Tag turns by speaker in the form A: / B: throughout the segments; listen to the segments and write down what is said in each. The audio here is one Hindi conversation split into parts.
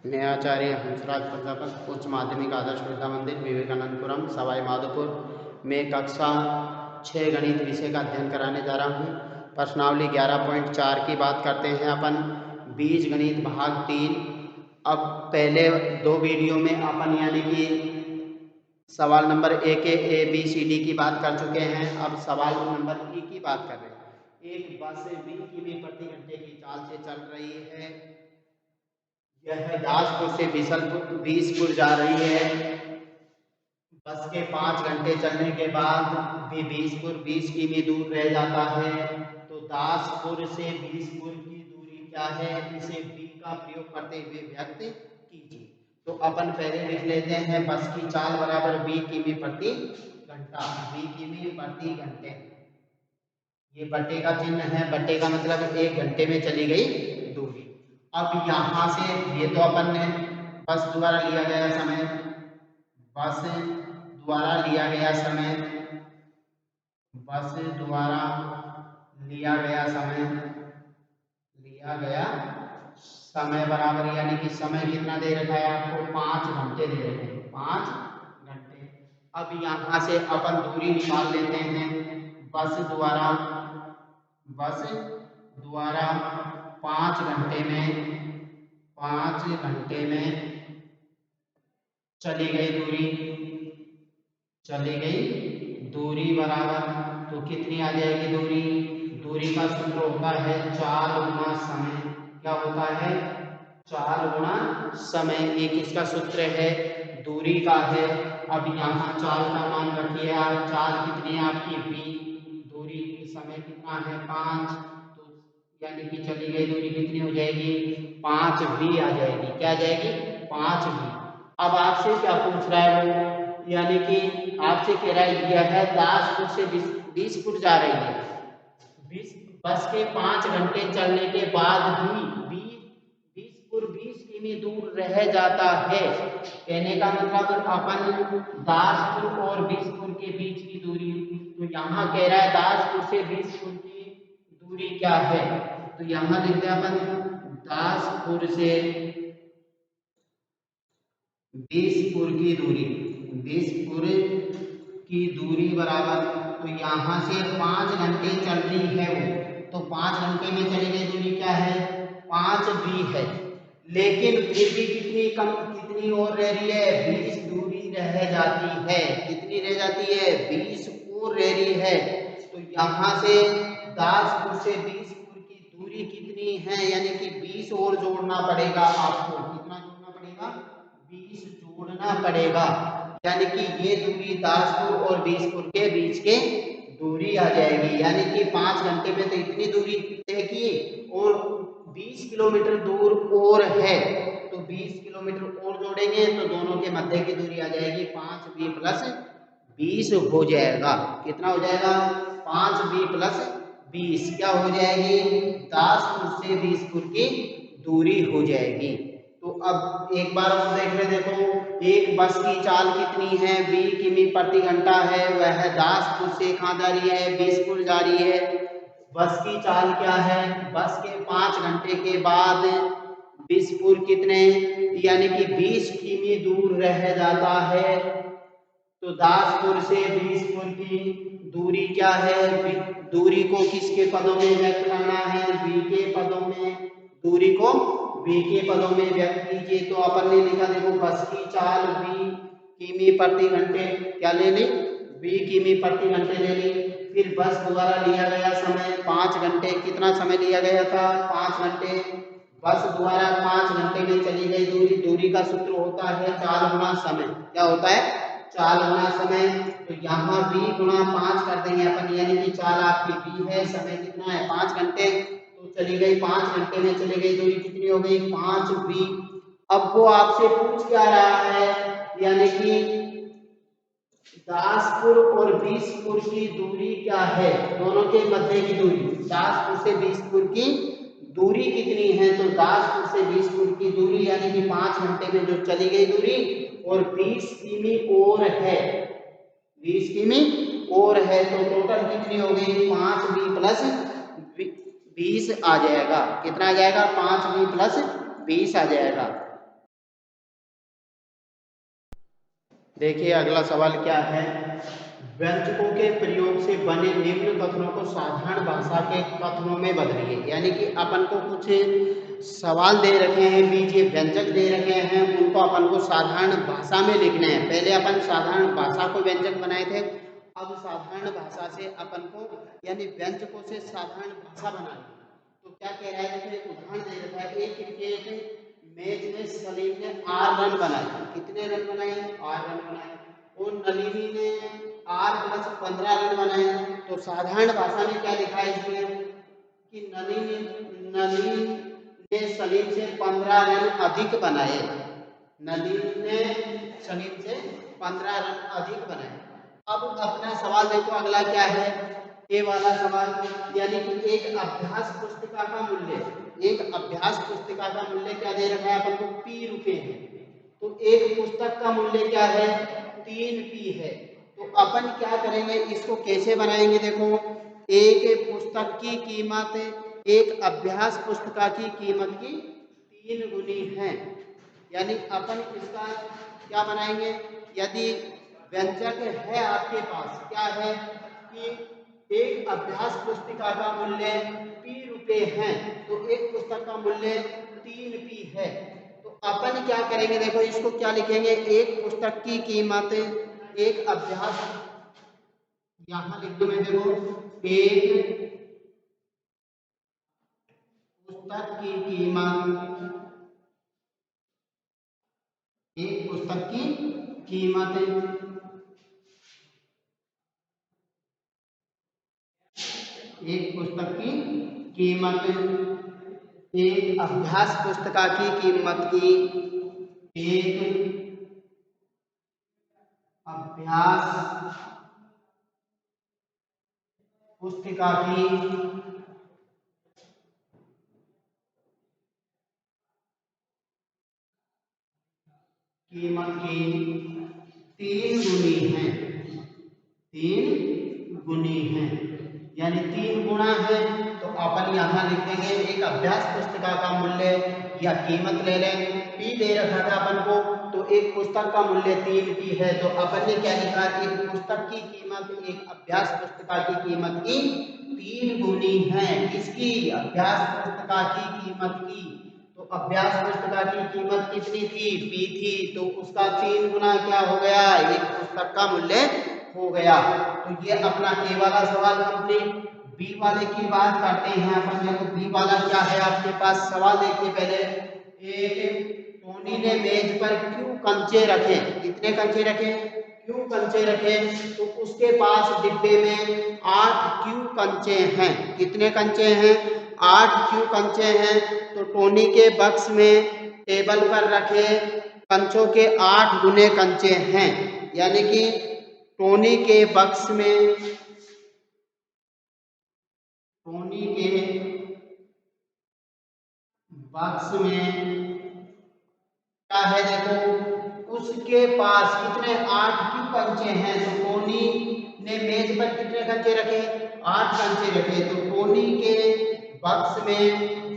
A: मैं आचार्य हंसराज प्रजापत उच्च माध्यमिक आदर्श विद्या मंदिर विवेकानंदपुरम सवाई माधोपुर में कक्षा 6 गणित विषय का अध्ययन कराने जा रहा हूँ। प्रश्नावली 11.4 की बात करते हैं अपन। बीज गणित भाग 3। अब पहले 2 वीडियो में अपन यानी कि सवाल नंबर ए के ABCD की बात कर चुके हैं। अब सवाल नंबर ई की बात कर रहे हैं। एक बस 20 किमी प्रति घंटे की चाल से चल रही है। यह दासपुर से बीसपुर जा रही है। बस के 5 घंटे चलने के बाद भी बीसपुर 20 किमी दूर रह जाता है। तो दासपुर से बीसपुर की दूरी क्या है, इसे बी का प्रयोग करते हुए व्यक्त कीजिए। तो अपन पहले लिख लेते हैं बस की चाल बराबर 20 किमी प्रति घंटा। 20 किमी प्रति घंटे, ये बट्टे का चिन्ह है। बट्टे का मतलब 1 घंटे में चली गई दूरी। अब यहाँ से ये तो अपन ने बस द्वारा लिया गया समय, बस द्वारा लिया गया समय, बस द्वारा लिया गया समय, लिया गया समय बराबर यानी कि समय कितना दे रखा है आपको, 5 घंटे दे रखे हैं, 5 घंटे। अब यहाँ से अपन दूरी निकाल लेते हैं। बस द्वारा 5 घंटे में, 5 घंटे में चली गई दूरी, चली गई दूरी बराबर तो कितनी आ जाएगी दूरी। दूरी का सूत्र होता है 4 गुना समय। क्या होता है, 4 गुना समय। एक इसका सूत्र है, दूरी का है। अब यहाँ चाल का मान रखिए आप। चाल कितनी है आपकी बी, दूरी समय कितना है 5, तो यानी कि चली गई दूरी कितनी हो जाएगी, 5 बी आ जाएगी। क्या आ जाएगी, 5 बी। अब आपसे क्या पूछ रहा है वो, यानी कि आपसे कह रहा है यह दासपुर से बीसपुर जा रही है। बस के 5 घंटे चलने के बाद भी बीसपुर 20 किमी दूर रह जाता है। कहने का मतलब अपन दासपुर और बीसपुर के बीच की दूरी, तो यहाँ कह रहा है दासपुर से बीसपुर की दूरी क्या है। तो यहाँ लिखते हैं अपन दासपुर से बीसपुर की दूरी, बीसपुर की दूरी बराबर, तो यहाँ से 5 घंटे चल रही है वो, तो 5 घंटे में चली गई दूरी क्या है, 5 बी है। लेकिन फिर भी कितनी और रह रही है, 20 दूरी रह जाती है। कितनी रह जाती है, 20 और रह रही है। तो यहाँ से दासपुर से बीसपुर की दूरी कितनी है, यानी कि 20 और जोड़ना पड़ेगा आपको। कितना जोड़ना पड़ेगा, 20 जोड़ना पड़ेगा। यानी कि ये दूरी दासपुर और बीसपुर के बीच के दूरी आ जाएगी। यानी कि 5 घंटे में तो इतनी दूरी तय की और 20 किलोमीटर दूर और है, तो 20 किलोमीटर और जोड़ेंगे तो दोनों के मध्य की दूरी आ जाएगी 5b प्लस 20 हो जाएगा। कितना हो जाएगा, 5b प्लस 20 क्या हो जाएगी, दासपुर से बीसपुर की दूरी हो जाएगी। तो अब एक बार और देख ले, देखो एक बस की चाल कितनी है, 20 किमी प्रति घंटा है। वह दासपुर से कहाँ जा रही है, बीसपुर जा रही है। बस की चाल क्या है, बस के 5 घंटे के बाद बीसपुर कितने, यानी कि 20 किमी दूर रह जाता है। तो दासपुर से बीसपुर की दूरी क्या है, दूरी को किसके पदों में व्यक्त करना है, बी के पदों में। दूरी को बी के पदों में व्यक्त कीजिए। तो अपन ने लिखा, देखो बस की चाल 20 किमी प्रति घंटे, क्या ले ली, 20 किमी प्रति घंटे ले ली। फिर बस द्वारा लिया गया समय 5 घंटे, कितना समय लिया गया था, 5 घंटे। बस द्वारा 5 घंटे में चली गई दूरी, दूरी का सूत्र होता है 4 गुना समय। क्या होता है, 4 गुना समय। तो यहाँ b गुना 5 कर देंगे अपन, यानी कि चाल आपकी b है, समय कितना है 5 घंटे, तो चली गई 5 घंटे में चली गई दूरी कितनी हो गई, 5b। अब वो आपसे पूछ क्या रहा है, यानी कि दासपुर और बीसपुर की दूरी क्या है, दोनों के मध्य की दूरी। दासपुर से बीसपुर की दूरी कितनी है, तो दासपुर से बीसपुर की दूरी यानी कि 5 घंटे में जो चली गई दूरी और 20 किमी और है, 20 किमी और है। तो टोटल कितनी हो गई, 5b प्लस 20 आ जाएगा। कितना आ जाएगा, 5b प्लस 20 आ जाएगा। देखिए अगला सवाल क्या है, व्यंजकों के प्रयोग से बने निम्न कथनों को साधारण भाषा के कथनों में बदलिए। यानी कि अपन को कुछ सवाल दे रखे हैं, बीच ये व्यंजक दे रखे हैं, उनको अपन को साधारण भाषा में लिखना है। पहले अपन साधारण भाषा को व्यंजक बनाए थे, अब साधारण भाषा से अपन को यानी व्यंजकों से साधारण भाषा बनानी। तो क्या कह रहा है, देखिए उदाहरण दे रखा है, एक क्रिकेट मैच में सलीम ने 8 रन बनाए। कितने रन बनाए? 8 रन बनाए। और नलिनी ने 8+15 रन बनाए। तो साधारण भाषा में क्या लिखा है इसमें कि नलिनी ने सलीम से 15 रन अधिक बनाए। नलिनी ने सलीम से 15 रन अधिक बनाए। अब अपना सवाल देखो अगला क्या है, ये वाला सवाल, यानी कि एक अभ्यास पुस्तिका का मूल्य, एक अभ्यास पुस्तिका का मूल्य क्या दे रखा है अपन को? ₹P है। तो एक पुस्तक का मूल्य क्या है? 3 P है। तो अपन क्या करेंगे, इसको कैसे बनाएंगे? देखो, एक पुस्तक की कीमत एक अभ्यास पुस्तिका की कीमत की 3 गुनी है। यानी अपन इसका क्या बनाएंगे, यदि व्यंजक है आपके पास, क्या है कि एक अभ्यास पुस्तिका का मूल्य ₹P है, तो एक पुस्तक का मूल्य 3 P है। तो अपन क्या करेंगे, देखो इसको क्या लिखेंगे, एक पुस्तक की कीमत एक अभ्यास, यहां लिख दो मैं, देखो एक पुस्तक की कीमत, एक पुस्तक की कीमत, एक पुस्तक की कीमत एक अभ्यास पुस्तिका की कीमत की, एक अभ्यास पुस्तिका की कीमत की 3 गुनी है। 3 गुनी है, यानी 3 गुना है। तो अपन यहाँ लिख देंगे एक अभ्यास पुस्तिका का मूल्य या कीमत ले लें, P दे रखा था अपन को, तो एक पुस्तक का मूल्य 3 P है। तो अपन ने क्या लिखा, एक पुस्तक की कीमत एक अभ्यास पुस्तिका की कीमत की 3 गुनी है। किसकी? अभ्यास पुस्तिका की कीमत की। तो अभ्यास पुस्तिका की कीमत कितनी थी? P थी, तो उसका 3 गुना क्या हो गया? एक पुस्तक का मूल्य हो गया। तो ये अपना ए वाला सवाल कंप्लीट। बी वाले की बात करते हैं अपन। देखो बी वाला क्या है आपके पास, सवाल देखिए पहले, एक टोनी ने मेज पर क्यों कंचे रखे? कितने कंचे रखे? क्यों कंचे रखे? तो उसके पास डिब्बे में 8 क्यों कंचे हैं। कितने कंचे हैं? 8 क्यों कंचे हैं। तो टोनी के बक्स में टेबल पर रखे कंचों के 8 गुने कंचे हैं। यानी कि टोनी के बक्स में, टोनी के बक्स में क्या है, देखो उसके पास कितने 8 क्यों कंचे हैं। तो टोनी ने मेज पर कितने कंचे रखे? 8 कंचे रखे। तो टोनी के बक्स में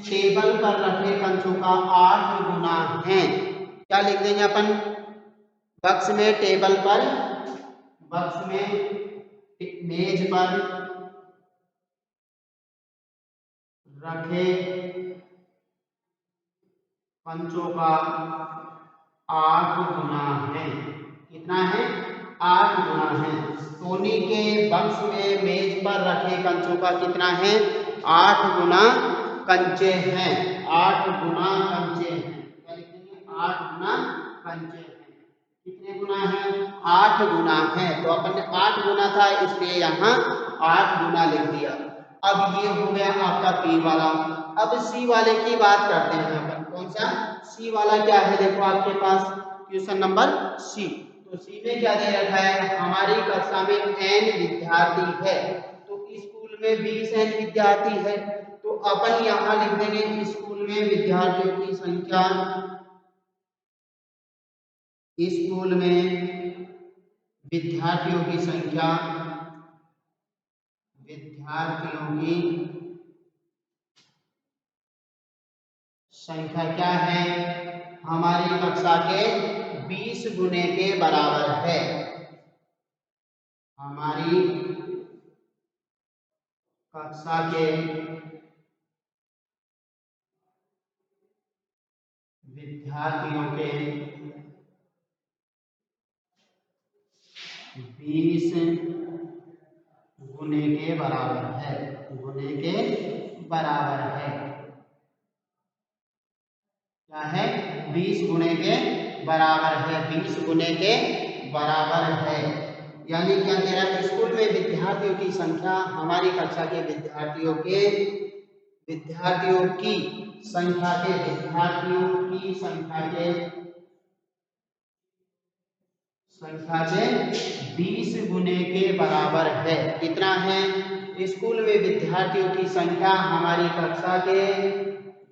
A: टेबल पर रखे कंचों का 8 गुना है। क्या लिख देंगे अपन, बक्स में टेबल पर, बक्स में मेज पर रखे पंचों का 8 गुना है। कितना है? 8 गुना है। टोनी के बक्स में मेज पर रखे कंचों का कितना है? 8 गुना कंचे हैं। 8 गुना कंचे हैं। क्या लिखेंगे? 8 गुना कंचे हैं। कितने गुना है? 8 गुना है। तो अपन ने 8 गुना था, इसलिए यहाँ 8 गुना लिख दिया। अब ये हो गया आपका पी वाला। अब सी वाले की बात करते हैं अपन। कौन सा? सी वाला क्या है, देखो आपके पास क्वेश्चन नंबर सी। तो सी में क्या दे रखा है, हमारी कक्षा में n विद्यार्थी है, तो स्कूल में 20 n विद्यार्थी है। तो अपन यहाँ लिख देंगे स्कूल में विद्यार्थियों की संख्या, स्कूल में विद्यार्थियों की संख्या, विद्यार्थियों की संख्या क्या है, हमारी कक्षा के 20 गुने के बराबर है। हमारी कक्षा के विद्यार्थियों के 20 गुने के बराबर है, गुने के बराबर है। क्या है, 20 गुने के बराबर है, 20 गुने के बराबर है। यानी क्या कह रहा है, स्कूल में विद्यार्थियों की संख्या हमारी कक्षा के विद्यार्थियों की संख्या के 20 गुने के बराबर है। कितना है, स्कूल में विद्यार्थियों की संख्या हमारी कक्षा के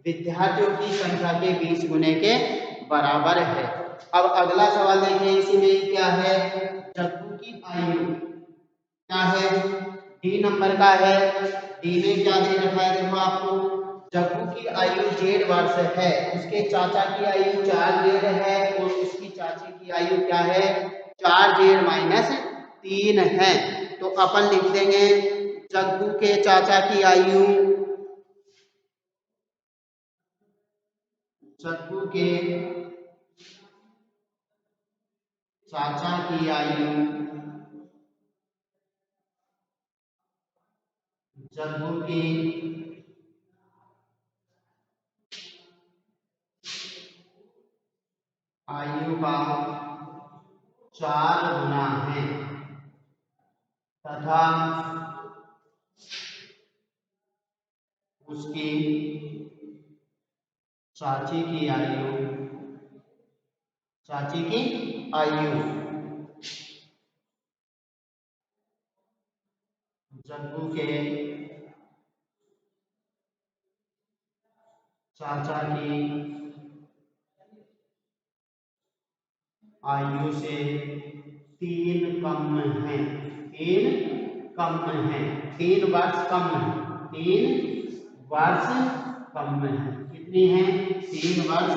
A: विद्यार्थियों की संख्या के 20 गुने के बराबर है। अब अगला सवाल देखिए, इसी में क्या है, जग्गू की आयु क्या है, डी नंबर का है। डी में क्या दे रखा है, देखो आपको, जग्गू की आयु 1.5 वर्ष है, उसके चाचा की आयु 4 है और उसकी चाची की आयु क्या है, 4 - 3 है। तो अपन लिख देंगे जग्गू के चाचा की आयु, जग्गू के चाचा की आयु, जग्गू की आयु का 4 गुना है तथा उसकी चाची की आयु जग्गू के चाचा की आयु से 3 कम है, 3 कम है, 3 वर्ष कम है, 3 वर्ष कम है। कितनी है, 3 वर्ष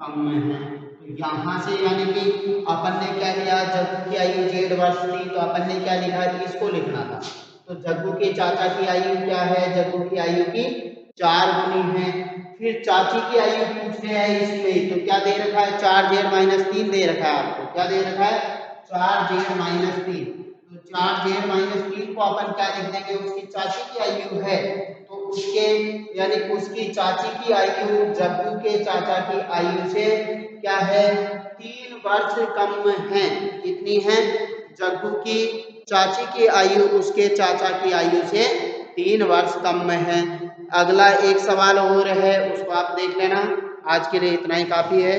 A: कम है। तो यहाँ से यानी कि अपन ने क्या किया, जग्गू की आयु 1.5 वर्ष थी तो अपन ने क्या लिखा, इसको लिखना था। तो जग्गू के चाचा की आयु क्या है, जग्गू की आयु की 4 गुनी है। फिर चाची की आयु पूछते हैं इसमें, तो क्या दे रखा है, 4z - 3 दे रखा है आपको। क्या दे रखा है, 4z - 3। तो 4z - 3 को अपन क्या लिख देंगे, उसकी चाची की आयु है तो उसके यानी उसकी चाची की आयु जग्गू के चाचा की आयु से क्या है, 3 वर्ष कम है। कितनी है, जग्गू की चाची की आयु उसके चाचा की आयु से 3 वर्ष कम में है। अगला एक सवाल और है, उसको आप देख लेना। आज के लिए इतना ही काफी है।